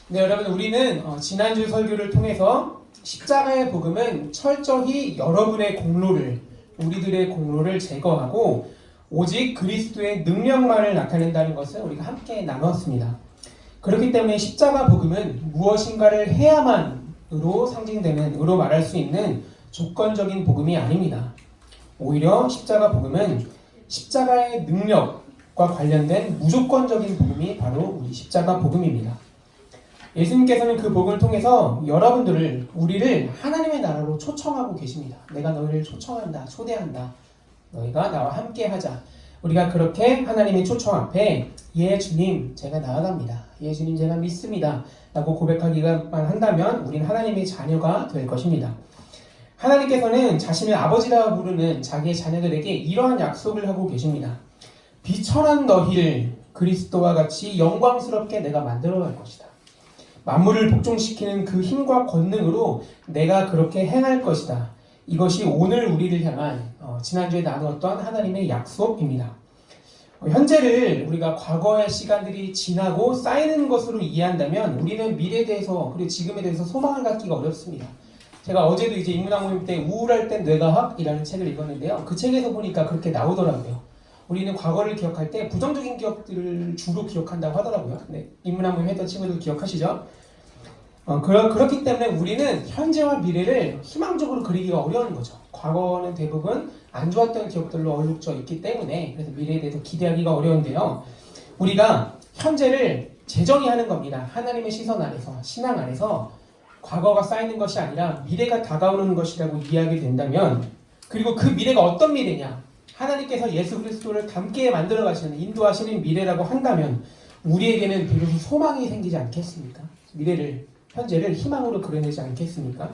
네, 여러분, 우리는 지난주 설교를 통해서 십자가의 복음은 철저히 여러분의 공로를, 우리들의 공로를 제거하고 오직 그리스도의 능력만을 나타낸다는 것을 우리가 함께 나눴습니다. 그렇기 때문에 십자가 복음은 무엇인가를 해야만으로 상징되는, 으로 말할 수 있는 조건적인 복음이 아닙니다. 오히려 십자가 복음은 십자가의 능력과 관련된 무조건적인 복음이 바로 우리 십자가 복음입니다. 예수님께서는 그 복음을 통해서 여러분들을, 우리를 하나님의 나라로 초청하고 계십니다. 내가 너희를 초청한다, 초대한다. 너희가 나와 함께 하자. 우리가 그렇게 하나님의 초청 앞에 예 주님 제가 나아갑니다. 예 주님 제가 믿습니다. 라고 고백하기만 한다면 우리는 하나님의 자녀가 될 것입니다. 하나님께서는 자신을 아버지라 부르는 자기의 자녀들에게 이러한 약속을 하고 계십니다. 비천한 너희를 그리스도와 같이 영광스럽게 내가 만들어갈 것이다. 만물을 복종시키는 그 힘과 권능으로 내가 그렇게 행할 것이다. 이것이 오늘 우리를 향한 지난주에 나누었던 하나님의 약속입니다. 현재를 우리가 과거의 시간들이 지나고 쌓이는 것으로 이해한다면 우리는 미래에 대해서 그리고 지금에 대해서 소망을 갖기가 어렵습니다. 제가 어제도 이제 인문학 모임 때 우울할 땐 뇌과학이라는 책을 읽었는데요. 그 책에서 보니까 그렇게 나오더라고요. 우리는 과거를 기억할 때 부정적인 기억들을 주로 기억한다고 하더라고요. 네, 인문학 모임 했던 친구들 기억하시죠? 그렇기 때문에 우리는 현재와 미래를 희망적으로 그리기가 어려운 거죠. 과거는 대부분 안 좋았던 기억들로 얼룩져 있기 때문에 그래서 미래에 대해서 기대하기가 어려운데요. 우리가 현재를 재정의하는 겁니다. 하나님의 시선 안에서, 신앙 안에서 과거가 쌓이는 것이 아니라 미래가 다가오는 것이라고 이해하게 된다면, 그리고 그 미래가 어떤 미래냐? 하나님께서 예수 그리스도를 닮게 만들어 가시는, 인도하시는 미래라고 한다면 우리에게는 비로소 소망이 생기지 않겠습니까? 미래를, 현재를 희망으로 그려내지 않겠습니까?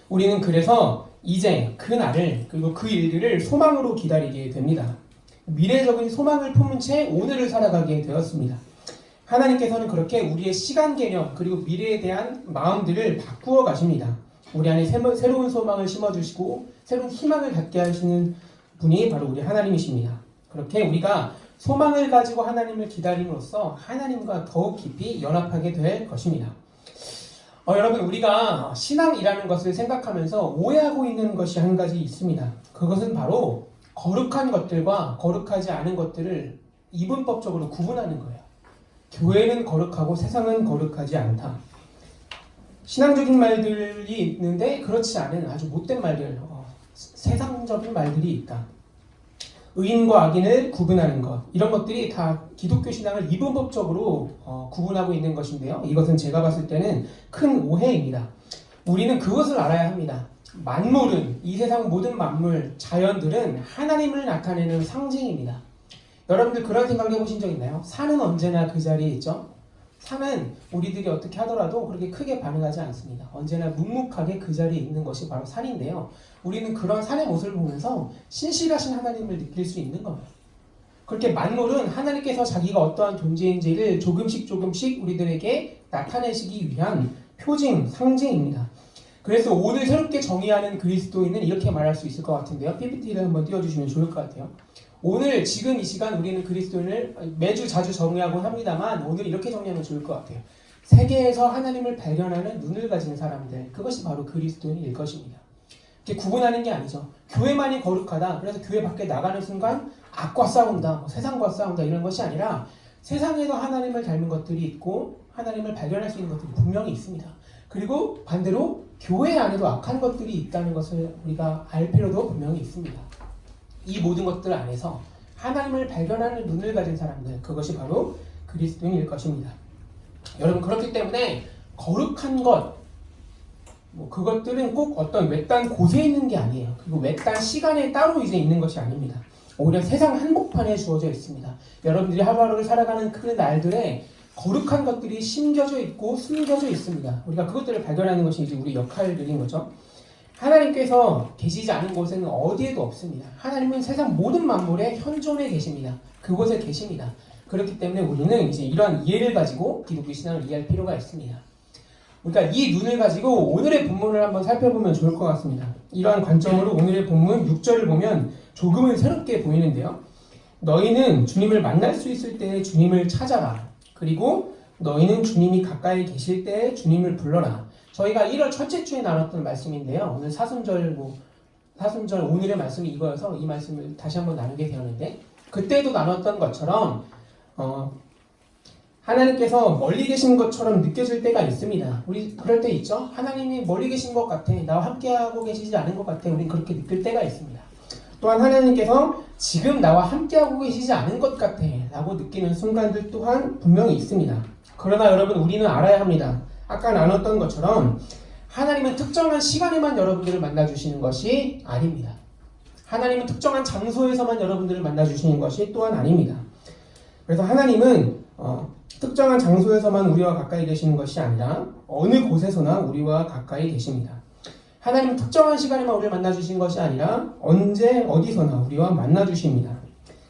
우리는 그래서 이제 그 날을, 그리고 그 일들을 소망으로 기다리게 됩니다. 미래적인 소망을 품은 채 오늘을 살아가게 되었습니다. 하나님께서는 그렇게 우리의 시간 개념 그리고 미래에 대한 마음들을 바꾸어 가십니다. 우리 안에 새로운 소망을 심어주시고 새로운 희망을 갖게 하시는 분이 바로 우리 하나님이십니다. 그렇게 우리가 소망을 가지고 하나님을 기다림으로써 하나님과 더욱 깊이 연합하게 될 것입니다. 여러분, 우리가 신앙이라는 것을 생각하면서 오해하고 있는 것이 한 가지 있습니다. 그것은 바로 거룩한 것들과 거룩하지 않은 것들을 이분법적으로 구분하는 거예요. 교회는 거룩하고 세상은 거룩하지 않다. 신앙적인 말들이 있는데 그렇지 않은 아주 못된 말들, 세상적인 말들이 있다. 의인과 악인을 구분하는 것, 이런 것들이 다 기독교 신앙을 이분법적으로 구분하고 있는 것인데요. 이것은 제가 봤을 때는 큰 오해입니다. 우리는 그것을 알아야 합니다. 만물은, 이 세상 모든 만물, 자연들은 하나님을 나타내는 상징입니다. 여러분들 그런 생각을 해보신 적 있나요? 산은 언제나 그 자리에 있죠? 산은 우리들이 어떻게 하더라도 그렇게 크게 반응하지 않습니다. 언제나 묵묵하게 그 자리에 있는 것이 바로 산인데요. 우리는 그런 산의 모습을 보면서 신실하신 하나님을 느낄 수 있는 겁니다. 그렇게 만물은 하나님께서 자기가 어떠한 존재인지를 조금씩 우리들에게 나타내시기 위한 표징, 상징입니다. 그래서 오늘 새롭게 정의하는 그리스도인은 이렇게 말할 수 있을 것 같은데요. PPT를 한번 띄워주시면 좋을 것 같아요. 오늘 지금 이 시간 우리는 그리스도인을 매주 자주 정의하곤 합니다만 오늘 이렇게 정리하면 좋을 것 같아요. 세계에서 하나님을 발견하는 눈을 가진 사람들, 그것이 바로 그리스도인일 것입니다. 이렇게 구분하는 게 아니죠. 교회만이 거룩하다, 그래서 교회 밖에 나가는 순간 악과 싸운다, 세상과 싸운다, 이런 것이 아니라 세상에도 하나님을 닮은 것들이 있고 하나님을 발견할 수 있는 것들이 분명히 있습니다. 그리고 반대로 교회 안에도 악한 것들이 있다는 것을 우리가 알 필요도 분명히 있습니다. 이 모든 것들 안에서 하나님을 발견하는 눈을 가진 사람들, 그것이 바로 그리스도인일 것입니다. 여러분, 그렇기 때문에 거룩한 것, 그것들은 꼭 어떤 외딴 곳에 있는 게 아니에요. 그리고 외딴 시간에 따로 이제 있는 것이 아닙니다. 오히려 세상 한복판에 주어져 있습니다. 여러분들이 하루하루를 살아가는 그 날들에 거룩한 것들이 심겨져 있고 숨겨져 있습니다. 우리가 그것들을 발견하는 것이 이제 우리 역할들인 거죠. 하나님께서 계시지 않은 곳에는 어디에도 없습니다. 하나님은 세상 모든 만물에 현존해 계십니다. 그곳에 계십니다. 그렇기 때문에 우리는 이제 이러한 이해를 가지고 기독교 신앙을 이해할 필요가 있습니다. 그러니까 이 눈을 가지고 오늘의 본문을 한번 살펴보면 좋을 것 같습니다. 이러한 관점으로 오늘의 본문 6절을 보면 조금은 새롭게 보이는데요. 너희는 주님을 만날 수 있을 때 주님을 찾아라. 그리고 너희는 주님이 가까이 계실 때 주님을 불러라. 저희가 1월 첫째 주에 나눴던 말씀인데요. 오늘 사순절 오늘의 말씀이 이거여서 이 말씀을 다시 한번 나누게 되었는데, 그때도 나눴던 것처럼 하나님께서 멀리 계신 것처럼 느껴질 때가 있습니다. 우리 그럴 때 있죠? 하나님이 멀리 계신 것 같아. 나와 함께하고 계시지 않은 것 같아. 우린 그렇게 느낄 때가 있습니다. 또한 하나님께서 지금 나와 함께하고 계시지 않은 것 같아 라고 느끼는 순간들 또한 분명히 있습니다. 그러나 여러분, 우리는 알아야 합니다. 아까 나눴던 것처럼 하나님은 특정한 시간에만 여러분들을 만나주시는 것이 아닙니다. 하나님은 특정한 장소에서만 여러분들을 만나주시는 것이 또한 아닙니다. 그래서 하나님은 특정한 장소에서만 우리와 가까이 계시는 것이 아니라 어느 곳에서나 우리와 가까이 계십니다. 하나님은 특정한 시간에만 우리를 만나주시는 것이 아니라 언제 어디서나 우리와 만나주십니다.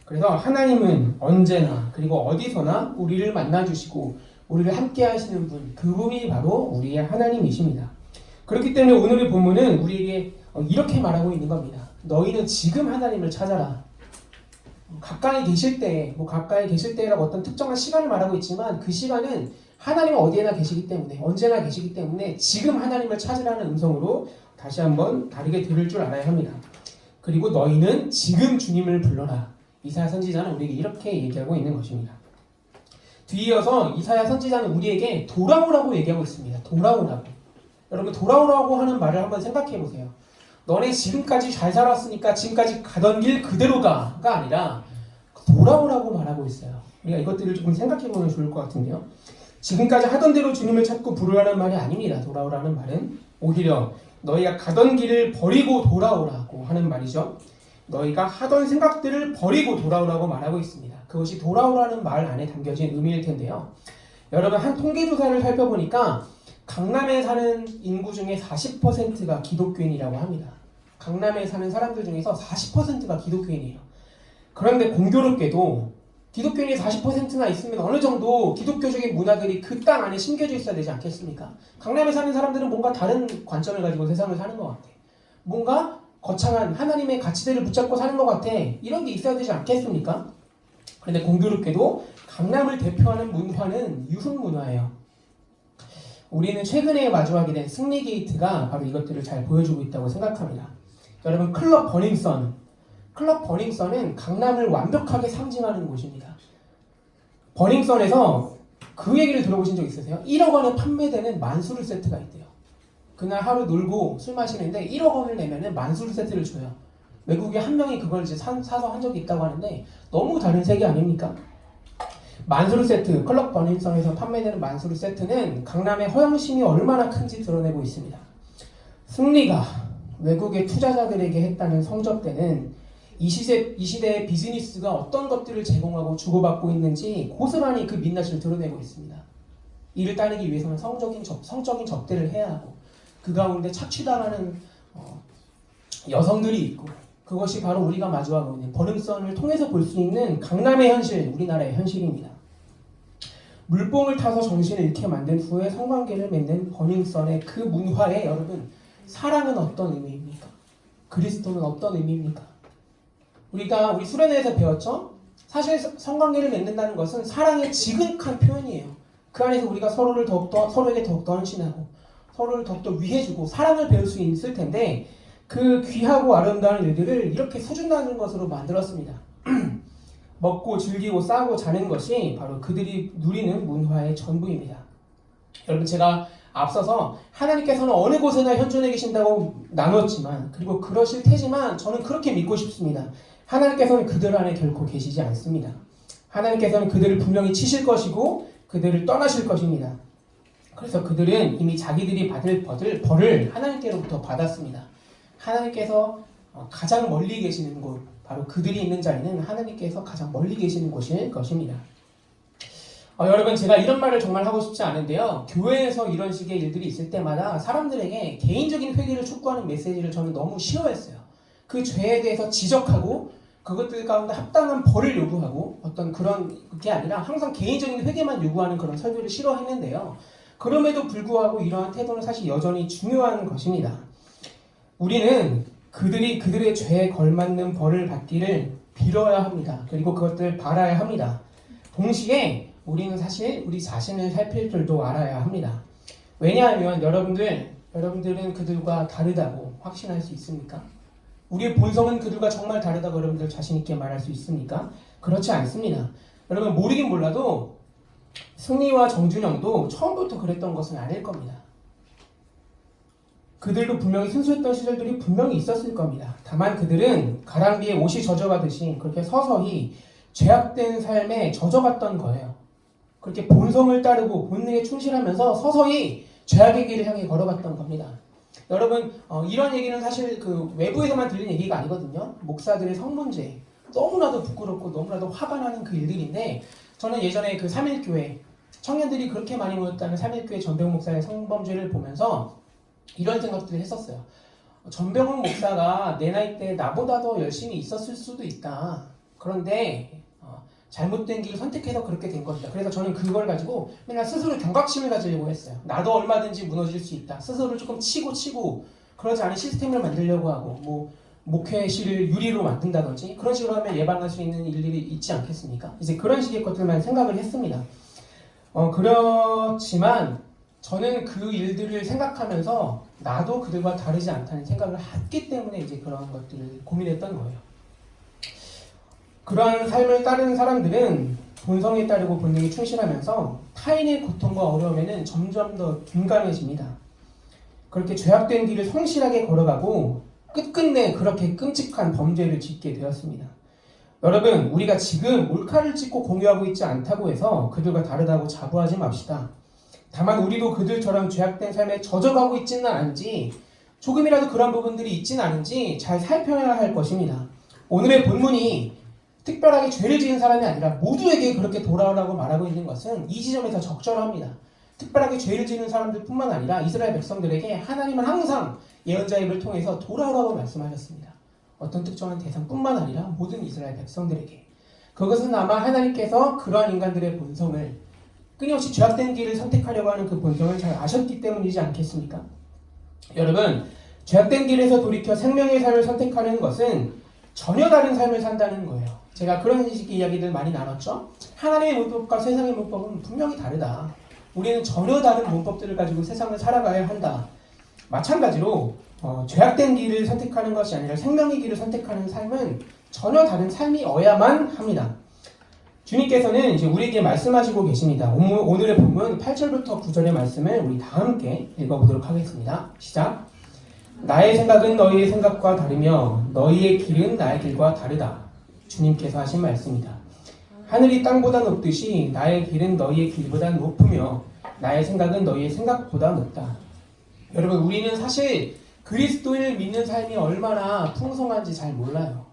그래서 하나님은 언제나 그리고 어디서나 우리를 만나주시고 우리를 함께 하시는 분, 그분이 바로 우리의 하나님이십니다. 그렇기 때문에 오늘의 본문은 우리에게 이렇게 말하고 있는 겁니다. 너희는 지금 하나님을 찾아라. 가까이 계실 때, 가까이 계실 때라고 어떤 특정한 시간을 말하고 있지만 그 시간은 하나님은 어디에나 계시기 때문에, 언제나 계시기 때문에 지금 하나님을 찾으라는 음성으로 다시 한번 다르게 들을 줄 알아야 합니다. 그리고 너희는 지금 주님을 불러라. 이사야 선지자는 우리에게 이렇게 얘기하고 있는 것입니다. 뒤이어서 이사야 선지자는 우리에게 돌아오라고 얘기하고 있습니다. 돌아오라고. 여러분, 돌아오라고 하는 말을 한번 생각해 보세요. 너네 지금까지 잘 살았으니까 지금까지 가던 길 그대로 가가 아니라 돌아오라고 말하고 있어요. 우리가 이것들을 조금 생각해 보면 좋을 것 같은데요. 지금까지 하던 대로 주님을 찾고 부르라는 말이 아닙니다. 돌아오라는 말은 오히려 너희가 가던 길을 버리고 돌아오라고 하는 말이죠. 너희가 하던 생각들을 버리고 돌아오라고 말하고 있습니다. 그것이 돌아오라는 말 안에 담겨진 의미일 텐데요. 여러분, 한 통계조사를 살펴보니까 강남에 사는 인구 중에 40%가 기독교인이라고 합니다. 강남에 사는 사람들 중에서 40%가 기독교인이에요. 그런데 공교롭게도 기독교인이 40%나 있으면 어느 정도 기독교적인 문화들이 그 땅 안에 심겨져 있어야 되지 않겠습니까? 강남에 사는 사람들은 뭔가 다른 관점을 가지고 세상을 사는 것 같아. 뭔가 거창한 하나님의 가치들을 붙잡고 사는 것 같아. 이런 게 있어야 되지 않겠습니까? 그런데 공교롭게도 강남을 대표하는 문화는 유흥 문화예요. 우리는 최근에 마주하게 된 승리 게이트가 바로 이것들을 잘 보여주고 있다고 생각합니다. 여러분, 클럽 버닝썬은 강남을 완벽하게 상징하는 곳입니다. 버닝썬에서 그 얘기를 들어보신 적 있으세요? 1억 원에 판매되는 만수르 세트가 있대요. 그날 하루 놀고 술 마시는데 1억 원을 내면은 만수르 세트를 줘요. 외국에 한 명이 그걸 이제 사서 한 적이 있다고 하는데 너무 다른 세계 아닙니까? 만수르 세트, 클럽 버닝썬에서 판매되는 만수르 세트는 강남의 허영심이 얼마나 큰지 드러내고 있습니다. 승리가 외국의 투자자들에게 했다는 성적대는 이 시대의 비즈니스가 어떤 것들을 제공하고 주고받고 있는지 고스란히 그 민낯을 드러내고 있습니다. 이를 따르기 위해서는 성적인 접대를 해야 하고 그 가운데 착취당하는 여성들이 있고, 그것이 바로 우리가 마주하고 있는 버닝썬을 통해서 볼 수 있는 강남의 현실, 우리나라의 현실입니다. 물뽕을 타서 정신을 잃게 만든 후에 성관계를 맺는 버닝썬의 그 문화에 여러분, 사랑은 어떤 의미입니까? 그리스도는 어떤 의미입니까? 우리 수련회에서 배웠죠? 사실 성관계를 맺는다는 것은 사랑의 지극한 표현이에요. 그 안에서 우리가 서로에게 더욱더 헌신하고 서로를 더욱더 위해주고 사랑을 배울 수 있을 텐데, 그 귀하고 아름다운 일들을 이렇게 소중한 것으로 만들었습니다. 먹고 즐기고 싸고 자는 것이 바로 그들이 누리는 문화의 전부입니다. 여러분, 제가 앞서서 하나님께서는 어느 곳에나 현존해 계신다고 나눴지만, 그리고 그러실 테지만 저는 그렇게 믿고 싶습니다. 하나님께서는 그들 안에 결코 계시지 않습니다. 하나님께서는 그들을 분명히 치실 것이고 그들을 떠나실 것입니다. 그래서 그들은 이미 자기들이 받을 벌을 하나님께로부터 받았습니다. 하나님께서 가장 멀리 계시는 곳, 바로 그들이 있는 자리는 하나님께서 가장 멀리 계시는 곳일 것입니다. 여러분, 제가 이런 말을 정말 하고 싶지 않은데요. 교회에서 이런 식의 일들이 있을 때마다 사람들에게 개인적인 회개를 촉구하는 메시지를 저는 너무 싫어했어요. 그 죄에 대해서 지적하고 그것들 가운데 합당한 벌을 요구하고 어떤 그런 게 아니라 항상 개인적인 회개만 요구하는 그런 설교를 싫어했는데요. 그럼에도 불구하고 이러한 태도는 사실 여전히 중요한 것입니다. 우리는 그들의 죄에 걸맞는 벌을 받기를 빌어야 합니다. 그리고 그것들을 바라야 합니다. 동시에 우리는 사실 우리 자신을 살필 줄도 알아야 합니다. 왜냐하면 여러분들은 그들과 다르다고 확신할 수 있습니까? 우리의 본성은 그들과 정말 다르다고 여러분들 자신 있게 말할 수 있습니까? 그렇지 않습니다. 여러분 모르긴 몰라도 승리와 정준영도 처음부터 그랬던 것은 아닐 겁니다. 그들도 분명히 순수했던 시절들이 분명히 있었을 겁니다. 다만 그들은 가랑비에 옷이 젖어가듯이 그렇게 서서히 죄악된 삶에 젖어갔던 거예요. 그렇게 본성을 따르고 본능에 충실하면서 서서히 죄악의 길을 향해 걸어갔던 겁니다. 여러분 이런 얘기는 사실 그 외부에서만 들리는 얘기가 아니거든요. 목사들의 성문제 너무나도 부끄럽고 너무나도 화가 나는 그 일들인데 저는 예전에 그 3.1교회 청년들이 그렇게 많이 모였다는 3.1교회 전병훈 목사의 성범죄를 보면서 이런 생각들을 했었어요. 전병훈 목사가 내 나이 때 나보다 더 열심히 있었을 수도 있다. 그런데 잘못된 길을 선택해서 그렇게 된 것이다. 그래서 저는 그걸 가지고 맨날 스스로 경각심을 가지려고 했어요. 나도 얼마든지 무너질 수 있다. 스스로를 조금 치고 그러지 않은 시스템을 만들려고 하고 뭐 목회실을 유리로 만든다든지 그런 식으로 하면 예방할 수 있는 일들이 있지 않겠습니까? 이제 그런 식의 것들만 생각을 했습니다. 그렇지만 저는 그 일들을 생각하면서 나도 그들과 다르지 않다는 생각을 했기 때문에 이제 그런 것들을 고민했던 거예요. 그러한 삶을 따르는 사람들은 본성에 따르고 본능에 충실하면서 타인의 고통과 어려움에는 점점 더 둔감해집니다. 그렇게 죄악된 길을 성실하게 걸어가고 끝끝내 그렇게 끔찍한 범죄를 짓게 되었습니다. 여러분, 우리가 지금 몰카를 찍고 공유하고 있지 않다고 해서 그들과 다르다고 자부하지 맙시다. 다만 우리도 그들처럼 죄악된 삶에 젖어가고 있지는 않은지 조금이라도 그런 부분들이 있지는 않은지 잘 살펴야 할 것입니다. 오늘의 본문이 특별하게 죄를 지은 사람이 아니라 모두에게 그렇게 돌아오라고 말하고 있는 것은 이 지점에서 적절합니다. 특별하게 죄를 지은 사람들 뿐만 아니라 이스라엘 백성들에게 하나님은 항상 예언자 입을 통해서 돌아오라고 말씀하셨습니다. 어떤 특정한 대상뿐만 아니라 모든 이스라엘 백성들에게. 그것은 아마 하나님께서 그러한 인간들의 본성을 끊임없이 죄악된 길을 선택하려고 하는 그 본성을 잘 아셨기 때문이지 않겠습니까? 여러분, 죄악된 길에서 돌이켜 생명의 삶을 선택하는 것은 전혀 다른 삶을 산다는 거예요. 제가 그런 식의 이야기들 많이 나눴죠. 하나님의 문법과 세상의 문법은 분명히 다르다. 우리는 전혀 다른 문법들을 가지고 세상을 살아가야 한다. 마찬가지로 죄악된 길을 선택하는 것이 아니라 생명의 길을 선택하는 삶은 전혀 다른 삶이어야만 합니다. 주님께서는 이제 우리에게 말씀하시고 계십니다. 오늘의 본문 8절부터 9절의 말씀을 우리 다 함께 읽어보도록 하겠습니다. 시작. 나의 생각은 너희의 생각과 다르며 너희의 길은 나의 길과 다르다. 주님께서 하신 말씀이다. 하늘이 땅보다 높듯이 나의 길은 너희의 길보다 높으며 나의 생각은 너희의 생각보다 높다. 여러분, 우리는 사실 그리스도인을 믿는 삶이 얼마나 풍성한지 잘 몰라요.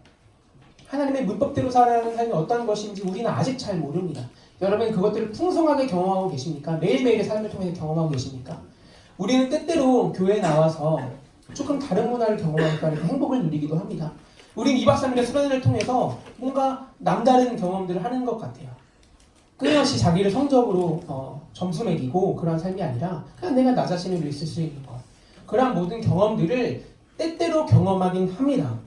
하나님의 문법대로 살아가는 삶이 어떤 것인지 우리는 아직 잘 모릅니다. 여러분, 그것들을 풍성하게 경험하고 계십니까? 매일매일의 삶을 통해 경험하고 계십니까? 우리는 때때로 교회에 나와서 조금 다른 문화를 경험하니까 행복을 누리기도 합니다. 우리는 2박 3일의 수련회를 통해서 뭔가 남다른 경험들을 하는 것 같아요. 끊임없이 자기를 성적으로 점수 매기고 그런 삶이 아니라 그냥 내가 나 자신을 위해 쓸 수 있는 것. 그러한 모든 경험들을 때때로 경험하긴 합니다.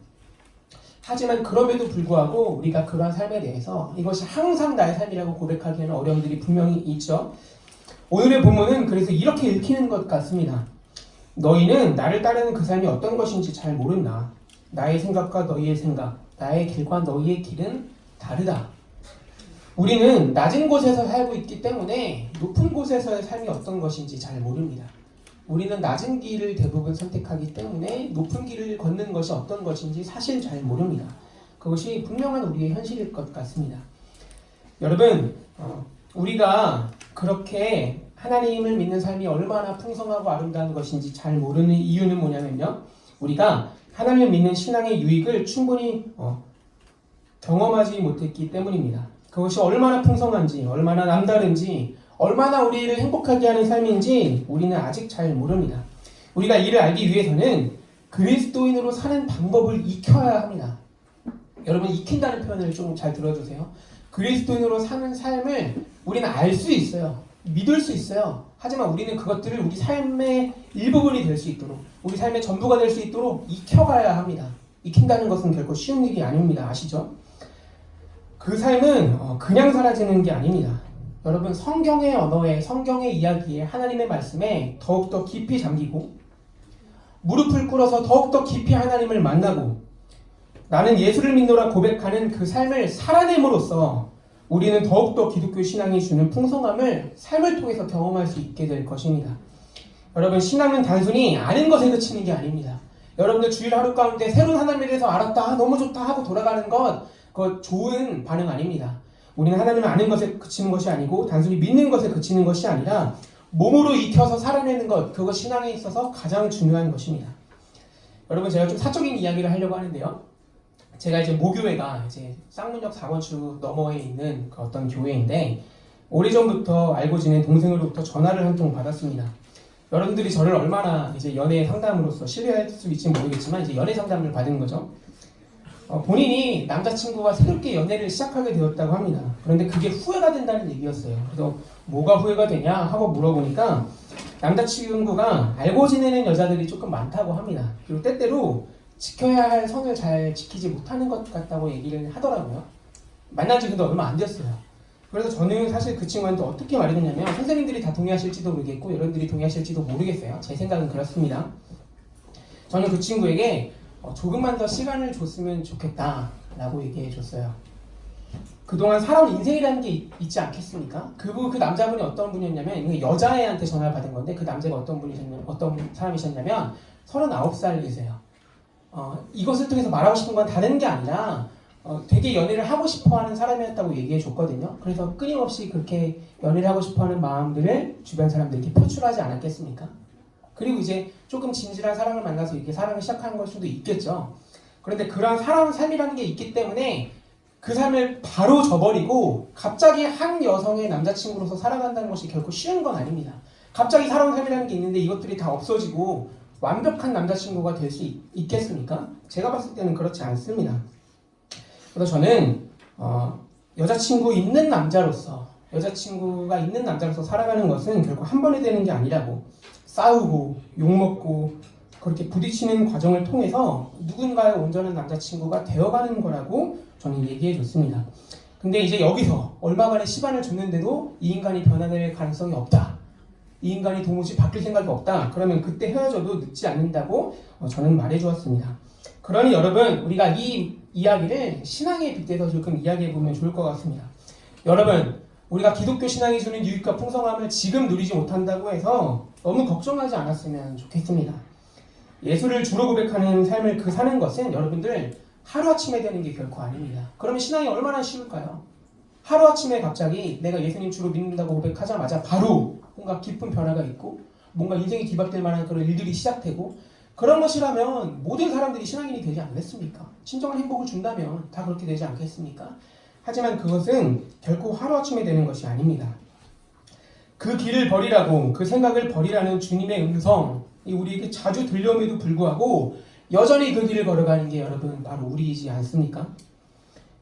하지만 그럼에도 불구하고 우리가 그러한 삶에 대해서 이것이 항상 나의 삶이라고 고백하기에는 어려움들이 분명히 있죠. 오늘의 본문은 그래서 이렇게 읽히는 것 같습니다. 너희는 나를 따르는 그 삶이 어떤 것인지 잘 모른다. 나의 생각과 너희의 생각, 나의 길과 너희의 길은 다르다. 우리는 낮은 곳에서 살고 있기 때문에 높은 곳에서의 삶이 어떤 것인지 잘 모릅니다. 우리는 낮은 길을 대부분 선택하기 때문에 높은 길을 걷는 것이 어떤 것인지 사실 잘 모릅니다. 그것이 분명한 우리의 현실일 것 같습니다. 여러분, 우리가 그렇게 하나님을 믿는 삶이 얼마나 풍성하고 아름다운 것인지 잘 모르는 이유는 뭐냐면요. 우리가 하나님을 믿는 신앙의 유익을 충분히 경험하지 못했기 때문입니다. 그것이 얼마나 풍성한지, 얼마나 남다른지, 얼마나 우리를 행복하게 하는 삶인지 우리는 아직 잘 모릅니다. 우리가 이를 알기 위해서는 그리스도인으로 사는 방법을 익혀야 합니다. 여러분, 익힌다는 표현을 좀 잘 들어주세요. 그리스도인으로 사는 삶을 우리는 알 수 있어요. 믿을 수 있어요. 하지만 우리는 그것들을 우리 삶의 일부분이 될 수 있도록, 우리 삶의 전부가 될 수 있도록 익혀가야 합니다. 익힌다는 것은 결코 쉬운 일이 아닙니다. 아시죠? 그 삶은 그냥 사라지는 게 아닙니다. 여러분 성경의 언어에, 성경의 이야기에, 하나님의 말씀에 더욱더 깊이 잠기고 무릎을 꿇어서 더욱더 깊이 하나님을 만나고 나는 예수를 믿노라 고백하는 그 삶을 살아냄으로써 우리는 더욱더 기독교 신앙이 주는 풍성함을 삶을 통해서 경험할 수 있게 될 것입니다. 여러분 신앙은 단순히 아는 것에 그치는 게 아닙니다. 여러분들 주일 하루 가운데 새로운 하나님에 대해서 알았다, 너무 좋다 하고 돌아가는 것, 그거 좋은 반응 아닙니다. 우리는 하나님을 아는 것에 그치는 것이 아니고 단순히 믿는 것에 그치는 것이 아니라 몸으로 익혀서 살아내는 것, 그것 신앙에 있어서 가장 중요한 것입니다. 여러분 제가 좀 사적인 이야기를 하려고 하는데요. 제가 이제 모교회가 이제 쌍문역 4번출 너머에 있는 그 어떤 교회인데 오래전부터 알고 지낸 동생으로부터 전화를 한 통 받았습니다. 여러분들이 저를 얼마나 이제 연애 상담으로서 신뢰할 수 있을지 모르겠지만 이제 연애 상담을 받은 거죠. 본인이 남자친구와 새롭게 연애를 시작하게 되었다고 합니다. 그런데 그게 후회가 된다는 얘기였어요. 그래서 뭐가 후회가 되냐 하고 물어보니까 남자친구가 알고 지내는 여자들이 조금 많다고 합니다. 그리고 때때로 지켜야 할 선을 잘 지키지 못하는 것 같다고 얘기를 하더라고요. 만난 지 근데 얼마 안 됐어요. 그래서 저는 사실 그 친구한테 어떻게 말했냐면 선생님들이 다 동의하실지도 모르겠고 여러분들이 동의하실지도 모르겠어요. 제 생각은 그렇습니다. 저는 그 친구에게 조금만 더 시간을 줬으면 좋겠다라고 얘기해 줬어요. 그동안 살아온 인생이라는 게 있지 않겠습니까? 그 남자분이 어떤 분이었냐면 여자애한테 전화를 받은 건데 그 남자가 어떤 사람이셨냐면 39살이세요. 이것을 통해서 말하고 싶은 건 다른 게 아니라 되게 연애를 하고 싶어하는 사람이었다고 얘기해 줬거든요. 그래서 끊임없이 그렇게 연애를 하고 싶어하는 마음들을 주변 사람들에게 표출하지 않았겠습니까? 그리고 이제 조금 진실한 사랑을 만나서 이렇게 사랑을 시작하는 걸 수도 있겠죠. 그런데 그런 살아온 삶이라는 게 있기 때문에 그 삶을 바로 저버리고 갑자기 한 여성의 남자친구로서 살아간다는 것이 결코 쉬운 건 아닙니다. 갑자기 살아온 삶이라는 게 있는데 이것들이 다 없어지고 완벽한 남자친구가 될 수 있겠습니까? 제가 봤을 때는 그렇지 않습니다. 그래서 저는 여자친구가 있는 남자로서 살아가는 것은 결코 한 번에 되는 게 아니라고 싸우고 욕먹고 그렇게 부딪히는 과정을 통해서 누군가의 온전한 남자친구가 되어가는 거라고 저는 얘기해 줬습니다. 근데 이제 여기서 얼마간의 시간을 줬는데도 이 인간이 변화될 가능성이 없다. 이 인간이 도무지 바뀔 생각이 없다. 그러면 그때 헤어져도 늦지 않는다고 저는 말해 주었습니다. 그러니 여러분 우리가 이 이야기를 신앙에 빗대서 조금 이야기해 보면 좋을 것 같습니다. 여러분 우리가 기독교 신앙이 주는 유익과 풍성함을 지금 누리지 못한다고 해서 너무 걱정하지 않았으면 좋겠습니다. 예수를 주로 고백하는 삶을 사는 것은 여러분들 하루아침에 되는 게 결코 아닙니다. 그러면 신앙이 얼마나 쉬울까요? 하루아침에 갑자기 내가 예수님 주로 믿는다고 고백하자마자 바로 뭔가 깊은 변화가 있고 뭔가 인생이 뒤바뀔 만한 그런 일들이 시작되고 그런 것이라면 모든 사람들이 신앙인이 되지 않겠습니까? 진정한 행복을 준다면 다 그렇게 되지 않겠습니까? 하지만 그것은 결코 하루아침에 되는 것이 아닙니다. 그 길을 버리라고, 그 생각을 버리라는 주님의 음성이 우리에게 자주 들려옴에도 불구하고 여전히 그 길을 걸어가는 게 여러분 바로 우리이지 않습니까?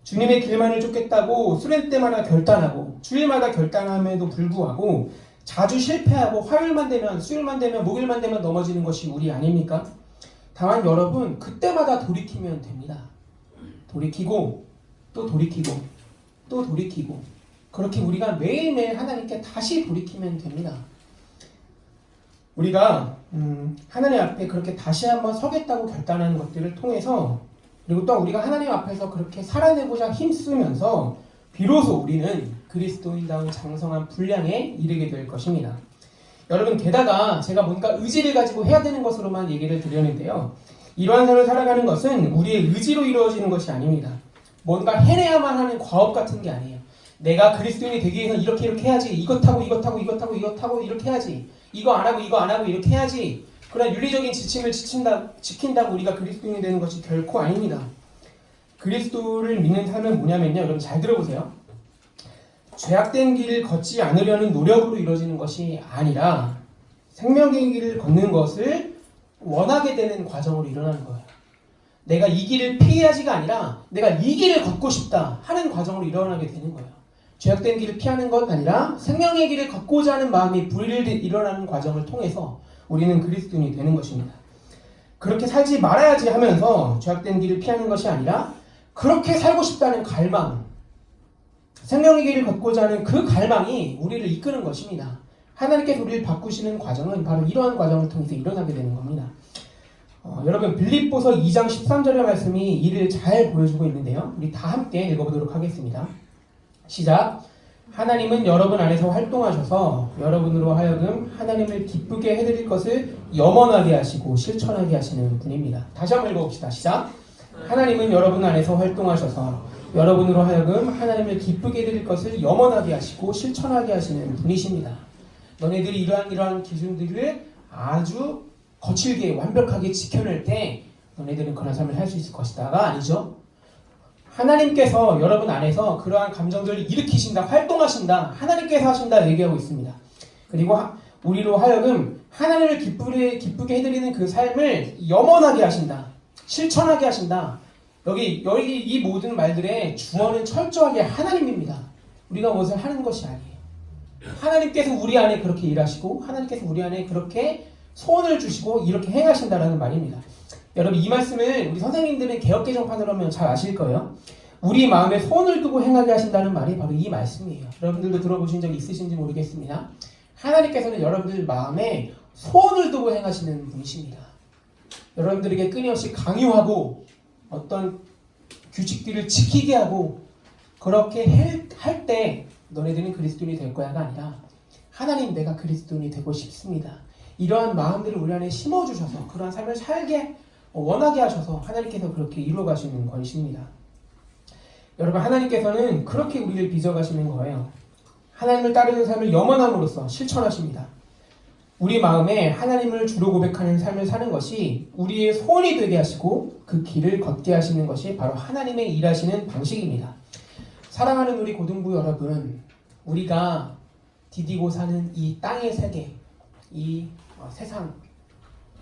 주님의 길만을 쫓겠다고 수련 때마다 결단하고 주일마다 결단함에도 불구하고 자주 실패하고 화요일만 되면, 수요일만 되면, 목요일만 되면 넘어지는 것이 우리 아닙니까? 다만 여러분 그때마다 돌이키면 됩니다. 돌이키고 또 돌이키고 또 돌이키고 그렇게 우리가 매일매일 하나님께 다시 돌이키면 됩니다. 우리가 하나님 앞에 그렇게 다시 한번 서겠다고 결단하는 것들을 통해서 그리고 또 우리가 하나님 앞에서 그렇게 살아내고자 힘쓰면서 비로소 우리는 그리스도인다운 장성한 분량에 이르게 될 것입니다. 여러분 게다가 제가 뭔가 의지를 가지고 해야 되는 것으로만 얘기를 드렸는데요. 이러한 삶을 살아가는 것은 우리의 의지로 이루어지는 것이 아닙니다. 뭔가 해내야만 하는 과업 같은 게 아니에요. 내가 그리스도인이 되기 위해서 이렇게 해야지. 이것하고 이렇게 해야지. 이거 안 하고 이렇게 해야지. 그런 윤리적인 지침을 지킨다고 우리가 그리스도인이 되는 것이 결코 아닙니다. 그리스도를 믿는 삶은 뭐냐면요. 여러분 잘 들어보세요. 죄악된 길을 걷지 않으려는 노력으로 이루어지는 것이 아니라 생명의 길을 걷는 것을 원하게 되는 과정으로 일어나는 거예요. 내가 이 길을 피해야지가 아니라 내가 이 길을 걷고 싶다 하는 과정으로 일어나게 되는 거예요. 죄악된 길을 피하는 것 아니라 생명의 길을 걷고자 하는 마음이 불일 일어나는 과정을 통해서 우리는 그리스도인이 되는 것입니다. 그렇게 살지 말아야지 하면서 죄악된 길을 피하는 것이 아니라 그렇게 살고 싶다는 갈망, 생명의 길을 걷고자 하는 그 갈망이 우리를 이끄는 것입니다. 하나님께서 우리를 바꾸시는 과정은 바로 이러한 과정을 통해서 일어나게 되는 겁니다. 여러분 빌립보서 2장 13절의 말씀이 이를 잘 보여주고 있는데요. 우리 다 함께 읽어보도록 하겠습니다. 시작. 하나님은 여러분 안에서 활동하셔서 여러분으로 하여금 하나님을 기쁘게 해드릴 것을 염원하게 하시고 실천하게 하시는 분입니다. 다시 한번 읽어봅시다. 시작. 하나님은 여러분 안에서 활동하셔서 여러분으로 하여금 하나님을 기쁘게 해드릴 것을 염원하게 하시고 실천하게 하시는 분이십니다. 너네들이 이러한 기준들을 아주 거칠게 완벽하게 지켜낼 때 너네들은 그런 삶을 할 수 있을 것이다가 아니죠. 하나님께서 여러분 안에서 그러한 감정들을 일으키신다, 활동하신다, 하나님께서 하신다 얘기하고 있습니다. 그리고 우리로 하여금 하나님을 기쁘게 해드리는 그 삶을 염원하게 하신다, 실천하게 하신다. 여기 이 모든 말들의 주어는 철저하게 하나님입니다. 우리가 무엇을 하는 것이 아니에요. 하나님께서 우리 안에 그렇게 일하시고 하나님께서 우리 안에 그렇게 소원을 주시고 이렇게 행하신다라는 말입니다. 여러분 이 말씀을 우리 선생님들은 개역개정판으로 하면 잘 아실 거예요. 우리 마음에 소원을 두고 행하게 하신다는 말이 바로 이 말씀이에요. 여러분들도 들어보신 적 있으신지 모르겠습니다. 하나님께서는 여러분들 마음에 소원을 두고 행하시는 분이십니다. 여러분들에게 끊임없이 강요하고 어떤 규칙들을 지키게 하고 그렇게 할 때 너네들은 그리스도인이 될 거야가 아니라 하나님 내가 그리스도인이 되고 싶습니다. 이러한 마음들을 우리 안에 심어주셔서 그러한 삶을 살게 원하게 하셔서 하나님께서 그렇게 이루어 가시는 것입니다. 여러분 하나님께서는 그렇게 우리를 빚어가시는 거예요. 하나님을 따르는 삶을 염원함으로써 실천하십니다. 우리 마음에 하나님을 주로 고백하는 삶을 사는 것이 우리의 소원이 되게 하시고 그 길을 걷게 하시는 것이 바로 하나님의 일하시는 방식입니다. 사랑하는 우리 고등부 여러분, 우리가 디디고 사는 이 땅의 세계, 이 세상,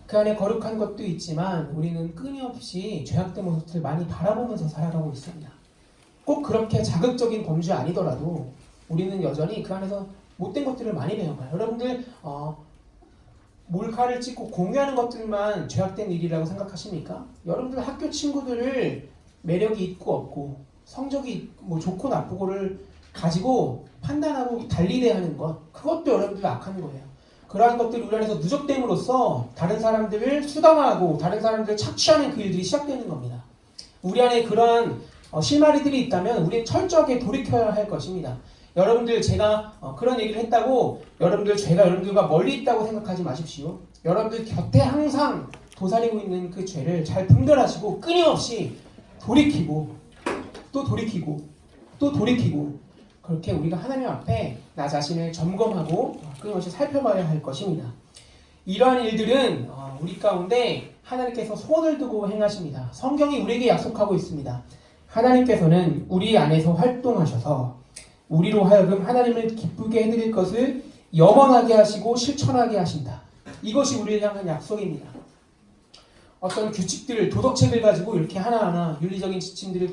그 안에 거룩한 것도 있지만 우리는 끊임없이 죄악된 모습을 많이 바라보면서 살아가고 있습니다. 꼭 그렇게 자극적인 범죄 아니더라도 우리는 여전히 그 안에서 못된 것들을 많이 배워가요. 여러분들 몰카를 찍고 공유하는 것들만 죄악된 일이라고 생각하십니까? 여러분들 학교 친구들을 매력이 있고 없고 성적이 좋고 나쁘고를 가지고 판단하고 달리 대하는 것, 그것도 여러분들 악한 거예요. 그러한 것들이 우리 안에서 누적됨으로써 다른 사람들을 수단화하고 다른 사람들을 착취하는 그 일들이 시작되는 겁니다. 우리 안에 그러한 실마리들이 있다면 우리는 철저하게 돌이켜야 할 것입니다. 여러분들 제가 그런 얘기를 했다고 제가 여러분들과 멀리 있다고 생각하지 마십시오. 여러분들 곁에 항상 도사리고 있는 그 죄를 잘 분별하시고 끊임없이 돌이키고 또 돌이키고 또 돌이키고 그렇게 우리가 하나님 앞에 나 자신을 점검하고 끊임없이 살펴봐야 할 것입니다. 이러한 일들은 우리 가운데 하나님께서 소원을 두고 행하십니다. 성경이 우리에게 약속하고 있습니다. 하나님께서는 우리 안에서 활동하셔서 우리로 하여금 하나님을 기쁘게 해드릴 것을 염원하게 하시고 실천하게 하신다. 이것이 우리를 향한 약속입니다. 어떤 규칙들, 도덕책을 가지고 이렇게 하나하나 윤리적인 지침들을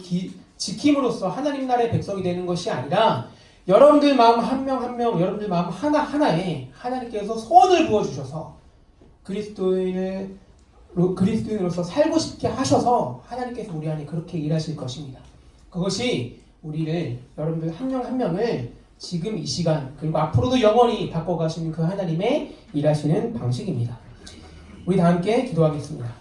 지킴으로써 하나님 나라의 백성이 되는 것이 아니라 여러분들 마음 한 명 한 명, 여러분들 마음 하나하나에 하나님께서 소원을 부어주셔서 그리스도인으로서 살고 싶게 하셔서 하나님께서 우리 안에 그렇게 일하실 것입니다. 그것이 우리를 여러분들 한 명 한 명을 지금 이 시간 그리고 앞으로도 영원히 바꿔가시는 그 하나님의 일하시는 방식입니다. 우리 다 함께 기도하겠습니다.